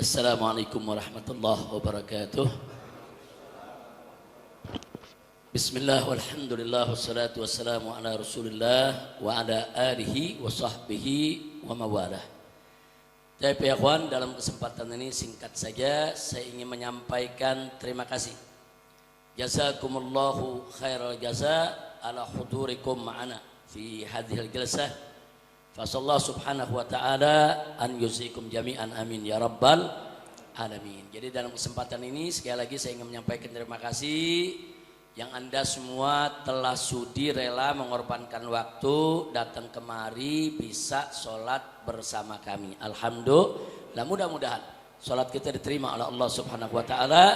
Assalamualaikum warahmatullahi wabarakatuh. Bismillah walhamdulillah wassalatu wassalamu ala rasulillah wa ala alihi wa sahbihi wa mawalah. Jadi ya ikhwan, dalam kesempatan ini singkat saja saya ingin menyampaikan terima kasih. Jazakumullahu khairal jaza ala hudurikum ma'ana fi hadhil jalsah. Fasallahu subhanahu wa ta'ala an yuzikum jami'an amin ya rabbal alamin. Jadi dalam kesempatan ini sekali lagi saya ingin menyampaikan terima kasih yang Anda semua telah sudi rela mengorbankan waktu datang kemari bisa sholat bersama kami. Alhamdulillah, mudah-mudahan sholat kita diterima oleh Allah subhanahu wa ta'ala.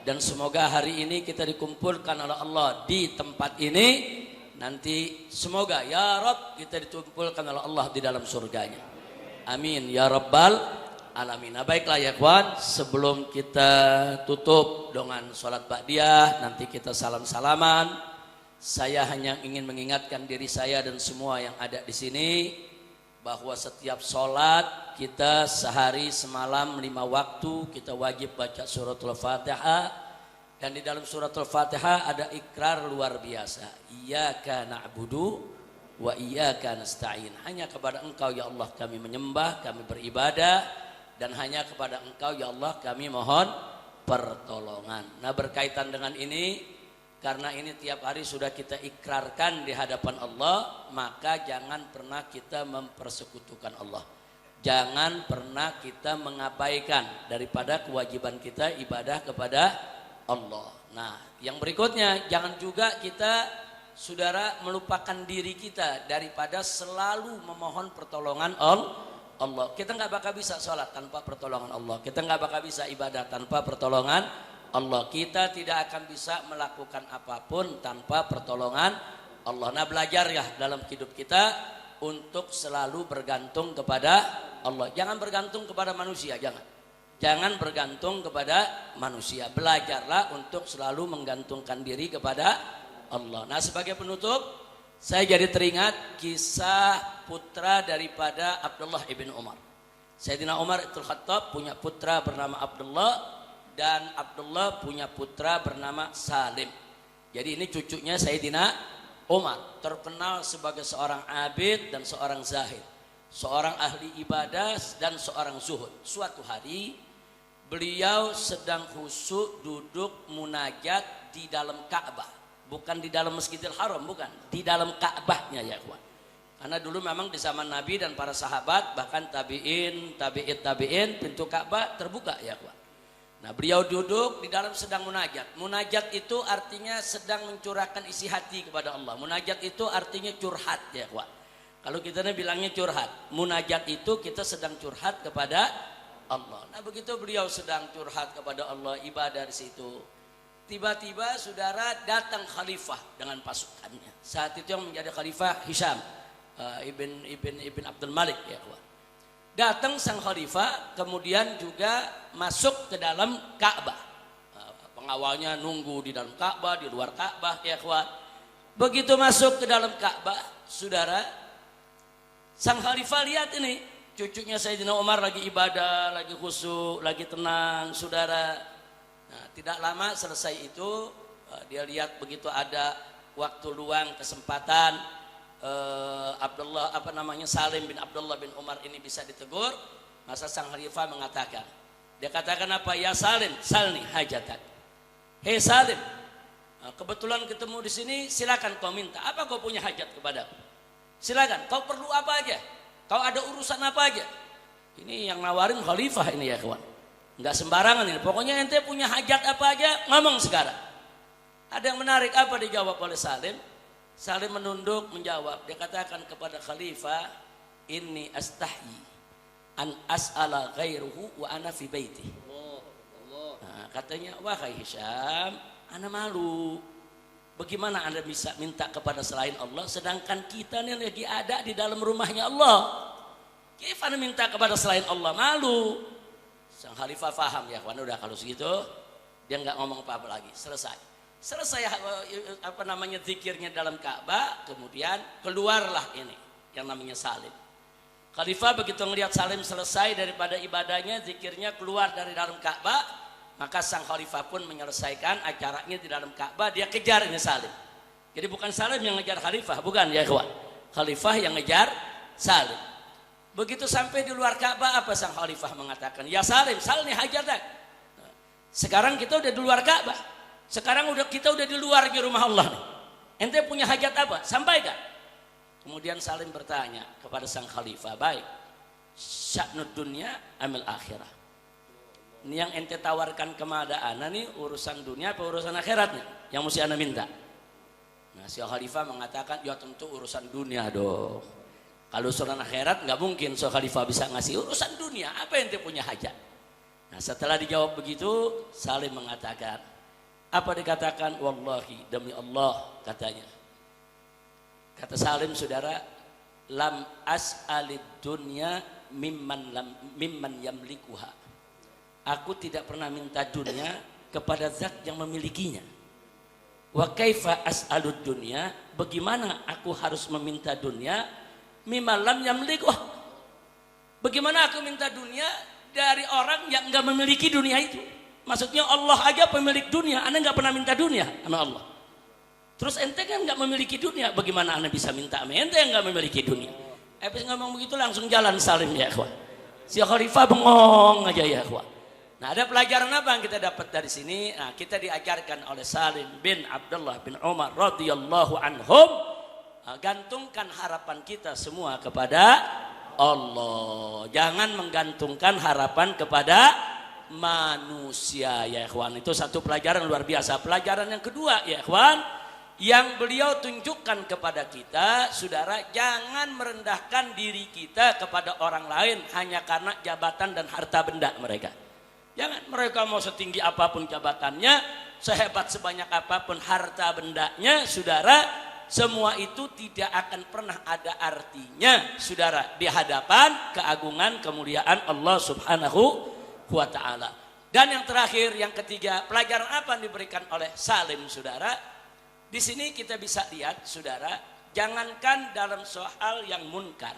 Dan semoga hari ini kita dikumpulkan oleh Allah di tempat ini. Nanti semoga ya Rabb kita dikumpulkan oleh Allah di dalam surganya. Amin ya rabbal alamin. Nah, baiklah ya kawan, sebelum kita tutup dengan sholat ba'diyah, nanti kita salam-salaman. Saya hanya ingin mengingatkan diri saya dan semua yang ada di sini bahwa setiap sholat kita sehari semalam 5 waktu kita wajib baca suratul Fatihah. Dan di dalam suratul Fatihah ada ikrar luar biasa. Iyyaka na'budu wa iyyaka nasta'in. Hanya kepada Engkau ya Allah kami menyembah, kami beribadah, dan hanya kepada Engkau ya Allah kami mohon pertolongan. Nah, berkaitan dengan ini, karena ini tiap hari sudah kita ikrarkan di hadapan Allah, maka jangan pernah kita mempersekutukan Allah. Jangan pernah kita mengabaikan daripada kewajiban kita ibadah kepada Allah. Nah, yang berikutnya, jangan juga kita saudara melupakan diri kita daripada selalu memohon pertolongan Allah. Kita nggak bakal bisa sholat tanpa pertolongan Allah. Kita nggak bakal bisa ibadah tanpa pertolongan Allah. Kita tidak akan bisa melakukan apapun tanpa pertolongan Allah. Nah, belajar ya dalam hidup kita untuk selalu bergantung kepada Allah. Jangan bergantung kepada manusia, Jangan bergantung kepada manusia. Belajarlah untuk selalu menggantungkan diri kepada Allah. Nah, sebagai penutup, saya jadi teringat kisah putra daripada Abdullah ibn Umar. Sayyidina Umar ibn Khattab punya putra bernama Abdullah, dan Abdullah punya putra bernama Salim. Jadi ini cucunya Sayyidina Umar, terkenal sebagai seorang abid dan seorang zahid, seorang ahli ibadah dan seorang zuhud. Suatu hari beliau sedang khusyuk duduk munajat di dalam Ka'bah, bukan di dalam Masjidil Haram, bukan, di dalam Ka'bahnya ya kawan. Karena dulu memang di zaman Nabi dan para sahabat, bahkan tabi'in, pintu Ka'bah terbuka ya kawan. Nah, beliau duduk di dalam sedang munajat. Munajat itu artinya sedang mencurahkan isi hati kepada Allah. Munajat itu artinya curhat ya kawan. Kalau kita bilangnya curhat, munajat itu kita sedang curhat kepada Allah. Nah, begitu beliau sedang curhat kepada Allah, ibadah di situ, tiba-tiba saudara datang khalifah dengan pasukannya. Saat itu yang menjadi khalifah Hisham ibn Abdul Malik ya kawan. Datang sang khalifah, kemudian juga masuk ke dalam Ka'bah. Pengawalnya nunggu di dalam Ka'bah, di luar Ka'bah ya kawan. Begitu masuk ke dalam Ka'bah, saudara, sang khalifah lihat ini cucunya Sayyidina Umar lagi ibadah, lagi khusyuk, lagi tenang, saudara. Nah, tidak lama selesai itu, dia lihat begitu ada waktu luang, kesempatan, Salim bin Abdullah bin Umar ini bisa ditegur. Masa sang khalifah mengatakan, dia katakan apa? Ya Salim, salni hajatak. Hei Salim, kebetulan ketemu di sini, silakan kau minta. Apa kau punya hajat kepadaku? Silakan, kau perlu apa aja? Kau ada urusan apa aja? Ini yang nawarin khalifah ini ya kawan. Enggak sembarangan ini. Pokoknya ente punya hajat apa aja, ngomong sekarang. Ada yang menarik, apa dijawab oleh Salim? Salim menunduk menjawab. Dia katakan kepada khalifah, inni astahyi an as'ala ghairuhu wa ana fi baiti. Nah, katanya, wahai Hisham, ana malu. Bagaimana Anda bisa minta kepada selain Allah sedangkan kita nih lagi ada di dalam rumahnya Allah? Gimana minta kepada selain Allah? Malu. Sang khalifah faham ya kawan, udah kalau segitu dia nggak ngomong apa-apa lagi. Selesai zikirnya dalam Ka'bah, kemudian keluarlah ini yang namanya Salim. Khalifah begitu melihat Salim selesai daripada ibadahnya, zikirnya, keluar dari dalam Ka'bah, maka sang khalifah pun menyelesaikan acaranya di dalam Ka'bah. Dia kejar ini Salim. Jadi bukan Salim yang ngejar khalifah, bukan ya ikhwan. Khalifah yang ngejar Salim. Begitu sampai di luar Ka'bah, apa sang khalifah mengatakan? Ya Salim, nih hajar dah. Sekarang kita udah di luar Ka'bah. Sekarang kita udah di luar di rumah Allah nih. Ente punya hajat apa? Sampaikan. Kemudian Salim bertanya kepada sang khalifah, baik, sya'nud dunya amil akhirah. Ini yang ente tawarkan kepada ana nih urusan dunia apa urusan akhiratnya yang mesti ana minta? Nah, si khalifah mengatakan, ya tentu urusan dunia dong. Kalau urusan akhirat nggak mungkin si khalifah bisa ngasih urusan dunia. Apa yang ente punya hajat? Nah, setelah dijawab begitu, Salim mengatakan, apa dikatakan? Wallahi, demi Allah, katanya. Kata Salim, saudara, lam as'alid dunya mimman yamlikuha. Aku tidak pernah minta dunia kepada zat yang memilikinya. Wa kaifa as'alud dunya, bagaimana aku harus meminta dunia mimman lam yamlikuha? Bagaimana aku minta dunia dari orang yang enggak memiliki dunia itu? Maksudnya Allah aja pemilik dunia, anda enggak pernah minta dunia sama Allah. Terus ente kan nggak memiliki dunia, bagaimana anda bisa minta sama ente yang nggak memiliki dunia? Habis ngomong begitu langsung jalan Salim ya ikhwan. Si khalifah bengong aja ya ikhwan. Nah, ada pelajaran apa yang kita dapat dari sini? Nah, kita diajarkan oleh Salim bin Abdullah bin Umar radhiyallahu anhum, gantungkan harapan kita semua kepada Allah. Jangan menggantungkan harapan kepada manusia ya ikhwan. Itu satu pelajaran luar biasa. Pelajaran yang kedua ya ikhwan, yang beliau tunjukkan kepada kita, saudara, jangan merendahkan diri kita kepada orang lain hanya karena jabatan dan harta benda mereka. Jangan, mereka mau setinggi apapun jabatannya, sehebat sebanyak apapun harta bendanya, saudara, semua itu tidak akan pernah ada artinya, saudara, di hadapan keagungan kemuliaan Allah Subhanahu wa Ta'ala. Dan yang terakhir, yang ketiga, pelajaran apa yang diberikan oleh Salim, saudara? Di sini kita bisa lihat, saudara, jangankan dalam soal yang munkar.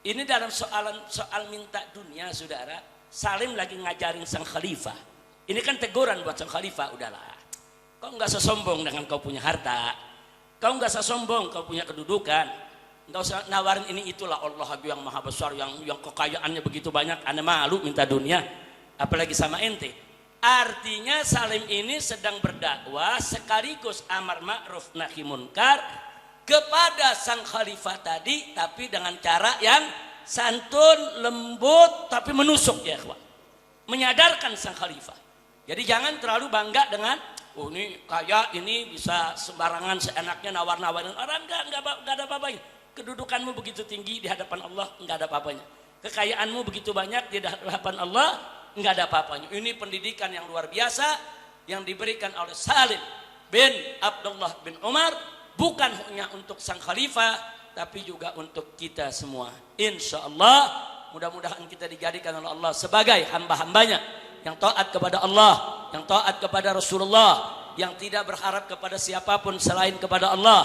Ini dalam soal minta dunia, saudara. Salim lagi ngajarin sang khalifah. Ini kan teguran buat sang khalifah, udahlah. Kau nggak sesombong dengan kau punya harta. Kau nggak sesombong kau punya kedudukan. Nggak usah nawarin ini itulah, Allah yang maha besar, yang kekayaannya begitu banyak. Anda malu minta dunia, apalagi sama ente. Artinya Salim ini sedang berdakwah sekaligus amar ma'ruf nahi munkar kepada sang khalifah tadi, tapi dengan cara yang santun, lembut, tapi menusuk ya ikhwan. Menyadarkan sang khalifah. Jadi jangan terlalu bangga dengan, oh ini kaya, ini bisa sembarangan seenaknya nawar-nawarin orang. Enggak ada apa-apanya. Kedudukanmu begitu tinggi di hadapan Allah, enggak ada apa-apanya. Kekayaanmu begitu banyak di hadapan Allah, enggak ada apa-apanya. Ini pendidikan yang luar biasa yang diberikan oleh Salim bin Abdullah bin Umar, bukan hanya untuk sang khalifah tapi juga untuk kita semua. Insya Allah mudah-mudahan kita dijadikan oleh Allah sebagai hamba-hambanya yang taat kepada Allah, yang taat kepada Rasulullah, yang tidak berharap kepada siapapun selain kepada Allah,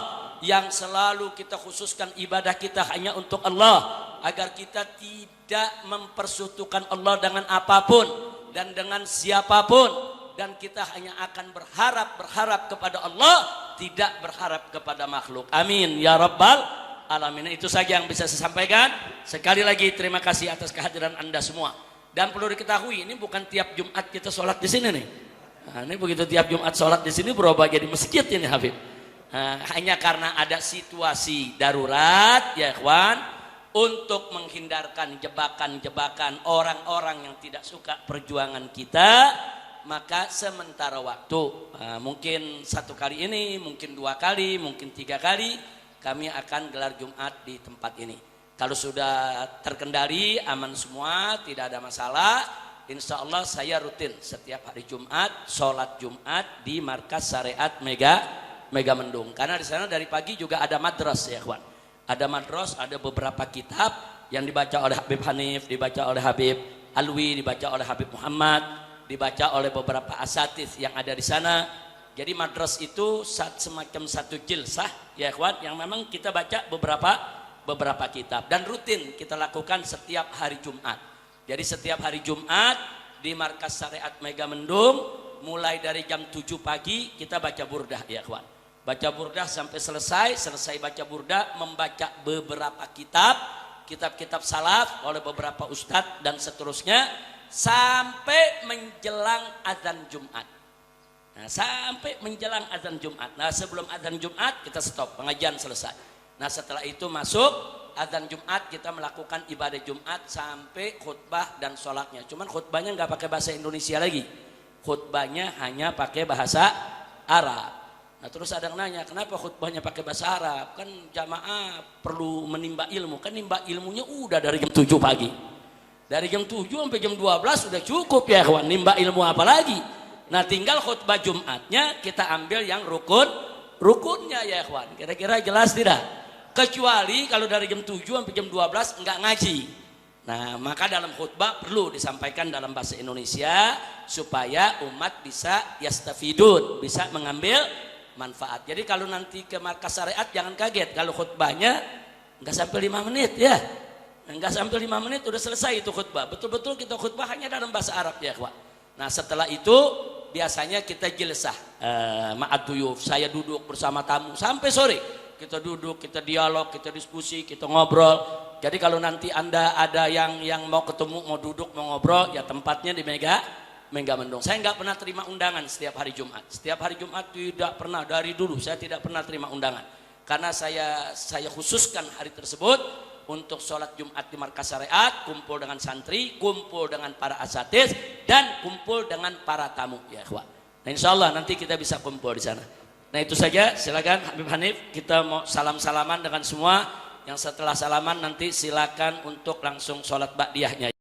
yang selalu kita khususkan ibadah kita hanya untuk Allah, agar kita tidak mempersekutukan Allah dengan apapun dan dengan siapapun, dan kita hanya akan berharap kepada Allah, tidak berharap kepada makhluk. Amin ya rabbal alamin. Itu saja yang bisa saya sampaikan. Sekali lagi terima kasih atas kehadiran Anda semua. Dan perlu diketahui, ini bukan tiap Jumat kita sholat di sini nih. Nah, ini begitu tiap Jumat sholat di sini berubah jadi masjid ini Habib. Hanya karena ada situasi darurat ya ikhwan, untuk menghindarkan jebakan-jebakan orang-orang yang tidak suka perjuangan kita, maka sementara waktu, mungkin 1 kali ini, mungkin 2 kali, mungkin 3 kali kami akan gelar Jumat di tempat ini. Kalau sudah terkendali aman semua, tidak ada masalah, insya Allah saya rutin setiap hari Jumat sholat Jumat di Markas Syariat Mega Mendung. Karena di sana dari pagi juga ada madras ya kawan. Ada madras, ada beberapa kitab yang dibaca oleh Habib Hanif, dibaca oleh Habib Alwi, dibaca oleh Habib Muhammad, dibaca oleh beberapa asatidz yang ada di sana. Jadi madras itu semacam satu jilsah ya kawan, yang memang kita baca beberapa beberapa kitab, dan rutin kita lakukan setiap hari Jumat. Jadi setiap hari Jumat di Markas Syariat Megamendung mulai dari jam 7 pagi kita baca burdah ya kawan. Baca burdah sampai selesai baca burdah, membaca beberapa kitab salaf oleh beberapa ustadz dan seterusnya sampai menjelang azan Jumat. Nah, sampai menjelang azan Jumat. Nah, sebelum azan Jumat kita stop, pengajian selesai. Nah, setelah itu masuk azan Jumat, kita melakukan ibadah Jumat sampai khutbah dan sholatnya. Cuman khutbahnya nggak pakai bahasa Indonesia lagi. Khutbahnya hanya pakai bahasa Arab. Nah, terus ada yang nanya, kenapa khutbahnya pakai bahasa Arab? Kan jamaah perlu menimba ilmu. Kan nimba ilmunya udah dari jam 7 pagi. Dari jam 7 sampai jam 12 sudah cukup ya kawan. Nimba ilmu apa lagi? Nah, tinggal khutbah Jumatnya kita ambil yang rukunnya ya kawan. Kira-kira jelas tidak? Kecuali kalau dari jam 7 sampai jam 12 enggak ngaji. Nah, maka dalam khutbah perlu disampaikan dalam bahasa Indonesia supaya umat bisa yastafidun, bisa mengambil manfaat. Jadi kalau nanti ke Markas Syariat jangan kaget kalau khutbahnya enggak sampai 5 menit ya. Enggak sampai 5 menit udah selesai itu khutbah. Betul-betul kita khutbah hanya dalam bahasa Arab ya, kawan. Nah, setelah itu biasanya kita jilsah ma'ad duyuf, saya duduk bersama tamu sampai sore. Kita duduk, kita dialog, kita diskusi, kita ngobrol. Jadi kalau nanti Anda ada yang mau ketemu, mau duduk, mau ngobrol, ya tempatnya di Megamendung. Saya nggak pernah terima undangan setiap hari Jumat. Setiap hari Jumat tidak pernah, dari dulu saya tidak pernah terima undangan. Karena saya khususkan hari tersebut untuk sholat Jumat di Markas Syariat, kumpul dengan santri, kumpul dengan para asatiz, dan kumpul dengan para tamu ya ikhwah. Nah, insya Allah nanti kita bisa kumpul di sana. Nah, itu saja, silakan Habib Hanif, kita mau salam-salaman dengan semua. Yang setelah salaman nanti silakan untuk langsung sholat ba'diyahnya.